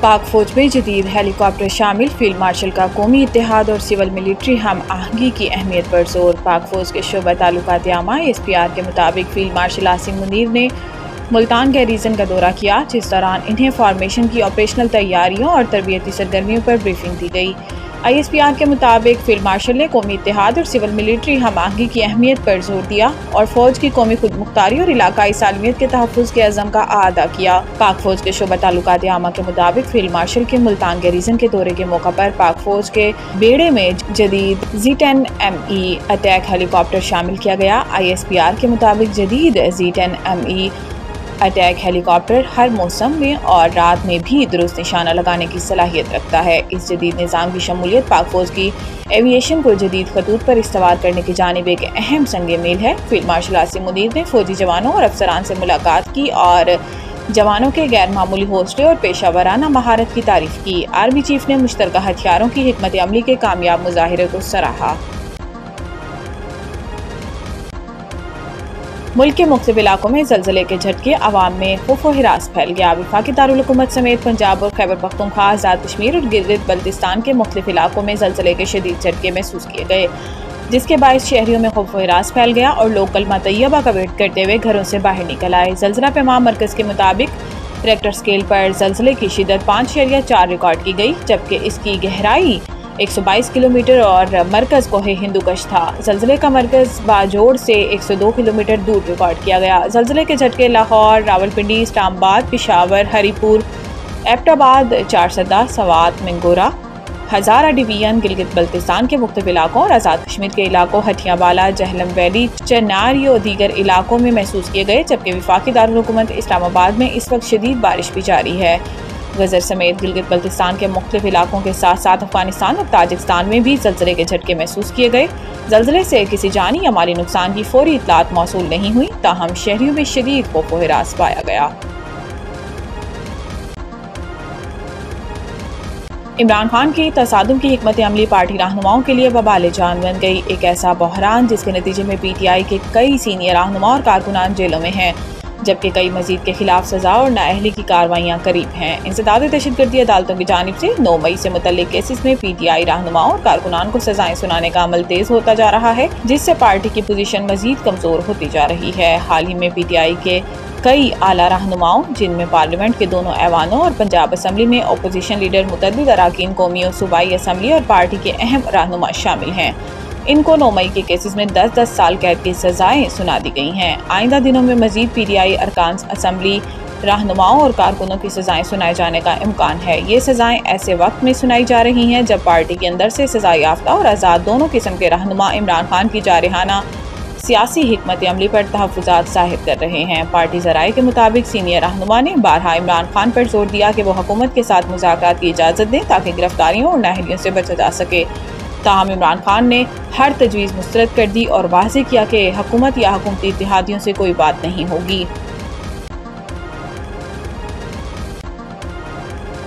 पाक फौज में जदीद हेलीकॉप्टर शामिल, फील्ड मार्शल का कौमी इत्तेहाद और सिविल मिलिट्री हम आहंगी की अहमियत पर जोर। पाक फौज के शोबा ताल्लुकात आमा SPR के मुताबिक फील्ड मार्शल आसिम मुनीर ने मुल्तान गैरीजन का दौरा किया, जिस दौरान इन्हें फॉर्मेशन की ऑपरेशनल तैयारियों और तरबियती सरगर्मियों पर ब्रीफिंग दी गई। ISPR के मुताबिक फील्ड मार्शल ने कौमी इत्तेहाद और सिविल मिलिट्री हम आहंगी की अहमियत पर जोर दिया और फौज की कौमी खुद मुख्तारी और इलाकाई सालमियत के तहफ़्फ़ुज़ के अज़म का अदा किया। पाक फौज के शोबा ताल्लुकात आमा के मुताबिक फील्ड मार्शल के मुल्तान गैरीजन के दौरे के मौका पर पाक फौज के बेड़े में जदीद Z10ME अटैक हेलीकॉप्टर शामिल किया गया। ISPR के मुताबिक जदीद Z10ME अटैक हेलीकॉप्टर हर मौसम में और रात में भी दुरुस्त निशाना लगाने की सलाहियत रखता है। इस जदीद निज़ाम की शमूलियत पाक फौज की एविएशन को जदीद खतूत पर इस्तवार करने की जानिब एक अहम संग मील है। फील्ड मार्शल आसिम मुनीर ने फौजी जवानों और अफसरान से मुलाकात की और जवानों के गैर मामूली हौसले और पेशावराना महारत की तारीफ की। आर्मी चीफ ने मुश्तरका हथियारों की हिकमत अमली के कामयाब मुजाहिरे को सराहा। मुल्क के मुख्तलिफ इलाकों में ज़लज़ले के झटके, अवाम में खौफ व हिरास फैल गया। वफाकी दारुल हुकूमत समेत पंजाब और खैबर पख्तूनख्वा, आज़ाद कश्मीर और गिलगित बल्तिस्तान के मुख्तलिफ इलाकों में ज़लज़ले के शदीद झटके महसूस किए गए, जिसके बायस शहरियों में खौफ व हिरास फैल गया और लोग कलमा तैयबा का वेट करते हुए घरों से बाहर निकल आए। ज़लज़ला पैमाना मरकज़ के मुताबिक रेक्टर स्केल पर ज़लज़ले की शिद्दत 5.4 रिकॉर्ड की गई, जबकि इसकी गहराई 122 किलोमीटर और मरकज़ कोहे हिंदुकश था। ज़लज़ले का मरकज़ बाजोड़ से 102 किलोमीटर दूर रिकॉर्ड किया गया। ज़लज़ले के झटके लाहौर, रावलपिंडी, इस्लामाबाद, पेशावर, हरीपुर, एबटाबाद, चारसदा, सवात, मिंगोरा, हज़ारा डिवीजन, गिलगित बल्तिस्तान के मुख्तलिफ इलाकों और आज़ाद कश्मीर के इलाकों हटियाबाला, जहलम वैली, चनारी और दीगर इलाकों में महसूस किए गए, जबकि वफाकी दारुल हुकूमत इस्लामाबाद में इस वक्त शदीद बारिश भी जारी है। गजर समेत गिलगित बल्तिस्तान के मुख्तलिफ इलाकों के साथ साथ अफगानिस्तान और ताजिकिस्तान में भी ज़लज़ले के झटके महसूस किए गए। ज़लज़ले से किसी जानी या माली नुकसान की फौरी इत्तलात मौसूल नहीं हुई, ताहम शहरियों में शदीद खौफ व हिरास पाया गया। इमरान खान की तसादुम की हिकमत अमली पार्टी रहनुमाओं के लिए वबाल जान बन गई। एक ऐसा बहरान जिसके नतीजे में PTI के कई सीनियर रहनुमा और कारकुनान जेलों में हैं, जबकि कई मजीद के खिलाफ सजा और नाअहली की कार्रवाइयाँ करीब हैं। इंसदाद दहशतगर्दी अदालतों की जानिब से 9 मई से मुतल्लिक केसेस में PTI रहनुमाओं और कारकुनान को सजाएं सुनाने का अमल तेज होता जा रहा है, जिससे पार्टी की पोजीशन मजीद कमजोर होती जा रही है। हाल ही में PTI के कई आला रहनुमाओं, जिनमें पार्लियामेंट के दोनों ऐवानों और पंजाब असम्बली में अपोजिशन लीडर, मुतअद्दिद अराकीन कौमी और सूबाई असम्बली और पार्टी के अहम रहनुमा शामिल हैं। इनको 9 मई के केसेस में 10-10 साल कैद की सजाएं सुना दी गई हैं। आइंदा दिनों में मजीद PTI अरकान असम्बली, रहनुमाओं और कारकुनों की सजाएं सुनाए जाने का इम्कान है। ये सजाएं ऐसे वक्त में सुनाई जा रही हैं जब पार्टी के अंदर से सजा याफ्ता और आज़ाद दोनों किस्म के रहनुमा इमरान खान की जारहाना सियासी हिकमत अमली पर तहफ़्फ़ुज़ात ज़ाहिर कर रहे हैं। पार्टी ज़राए के मुताबिक सीनियर रहनुमा ने बारहा इमरान खान पर जोर दिया कि वो हुकूमत के साथ मुज़ाकरात की इजाज़त दें ताकि गिरफ्तारियों और नाअहलियों से बचा जा सके। ताहम इमरान खान ने हर तजवीज़ मुस्तरद कर दी और वाज़ेह किया कि हुकूमत या हुकूमती इत्तेहादियों से कोई बात नहीं होगी।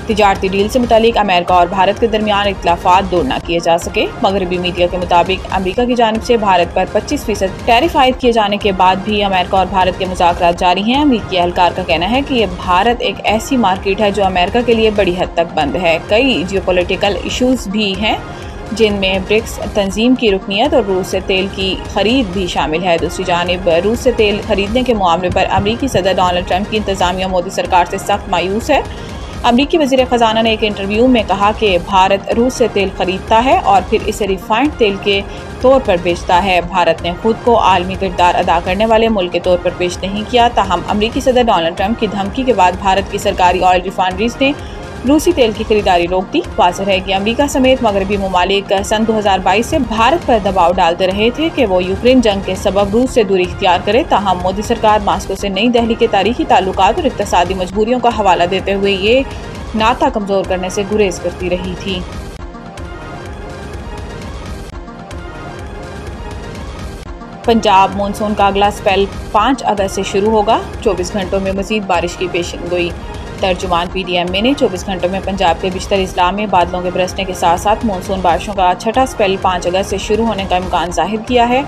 तिजारती डील से मुतालिक अमेरिका और भारत के दरमियान इख्तिलाफात दूर न किए जा सके। मगरबी मीडिया के मुताबिक अमेरिका की जानिब से भारत पर 25% टैरिफ आयद किए जाने के बाद भी अमेरिका और भारत के मुज़ाकरात जारी हैं। अमेरिकी एहलकार का कहना है कि ये भारत एक ऐसी मार्केट है जो अमेरिका के लिए बड़ी हद तक बंद है। कई जियोपॉलिटिकल इशूज़ भी हैं, जिनमें ब्रिक्स तंजीम की रुकनियत और रूस से तेल की खरीद भी शामिल है। दूसरी जानिब रूस से तेल खरीदने के मामले पर अमेरिकी सदर डोनाल्ड ट्रंप की इंतजामिया मोदी सरकार से सख्त मायूस है। अमेरिकी वज़ीर ख़जाना ने एक इंटरव्यू में कहा कि भारत रूस से तेल खरीदता है और फिर इसे रिफाइंड तेल के तौर पर बेचता है। भारत ने खुद को आलमी किरदार अदा करने वाले मुल्क के तौर पर पेश नहीं किया। ताहम अमेरिकी सदर डोनाल्ड ट्रंप की धमकी के बाद भारत की सरकारी ऑयल रिफाइनरीज ने रूसी तेल की खरीदारी रोक दी। वाज़ेह है कि अमेरिका समेत मगरबी ममालिक सन 2022 से भारत पर दबाव डालते रहे थे कि वो यूक्रेन जंग के सबब रूस से दूरी इख्तियार करे। ताहम मोदी सरकार मास्को से नई दिल्ली के तारीखी ताल्लुकात और इक़्तिसादी मजबूरियों का हवाला देते हुए ये नाता कमजोर करने से गुरेज करती रही थी। पंजाब मानसून का अगला स्पेल 5 अगस्त से शुरू होगा। 24 घंटों में मजीद बारिश की पेशेनगोई। तर्जुमान PDMA ने 24 घंटों में पंजाब के बिश्तर इस्लाम में बादलों के बरसने के साथ साथ मानसून बारिशों का छठा स्पेल 5 अगस्त से शुरू होने का इम्कान जाहिर किया है।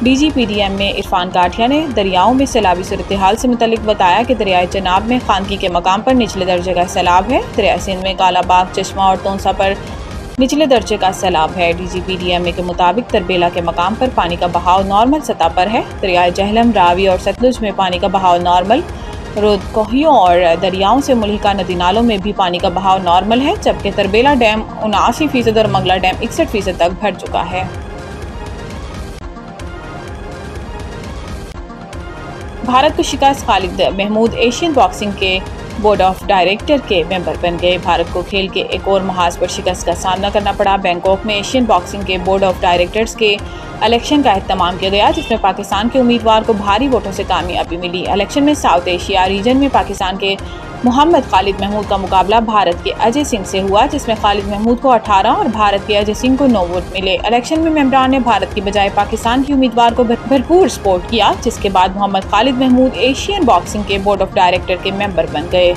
DGPDM में इरफान काठिया ने दरियाओं में सैलाबी सूरत हाल से मुतल्लिक बताया कि दरियाए चनाब में खानगी के मकाम पर निचले दर्जे का सैलाब है। दरिया सिंध में कालाबाग, चश्मा और तोंसा पर निचले दर्जे का सैलाब है। DGPDM के मुताबिक तरबेला के मकाम पर पानी का बहाव नॉर्मल सतह पर है। दरियाए जहलम, रावी और सतलुज में पानी का बहाव नॉर्मल, रोदकोहियों और दरियाओं से मुल्हिका नदी नालों में भी पानी का बहाव नॉर्मल है, जबकि तरबेला डैम 79% और मंगला डैम 61% तक भर चुका है। भारत को शिकस्त, खालिद महमूद एशियन बॉक्सिंग के बोर्ड ऑफ डायरेक्टर के मेंबर बन गए। भारत को खेल के एक और महाज पर शिकस्त का सामना करना पड़ा। बैंकॉक में एशियन बॉक्सिंग के बोर्ड ऑफ डायरेक्टर्स के इलेक्शन का एहतमाम किया गया, जिसमें पाकिस्तान के उम्मीदवार को भारी वोटों से कामयाबी मिली। इलेक्शन में साउथ एशिया रीजन में पाकिस्तान के मोहम्मद खालिद महमूद का मुकाबला भारत के अजय सिंह से हुआ, जिसमें खालिद महमूद को 18 और भारत के अजय सिंह को 9 वोट मिले। इलेक्शन में मेंबरान ने भारत की बजाय पाकिस्तान के उम्मीदवार को भरपूर सपोर्ट किया, जिसके बाद मोहम्मद खालिद महमूद एशियन बॉक्सिंग के बोर्ड ऑफ डायरेक्टर के मेंबर बन गए।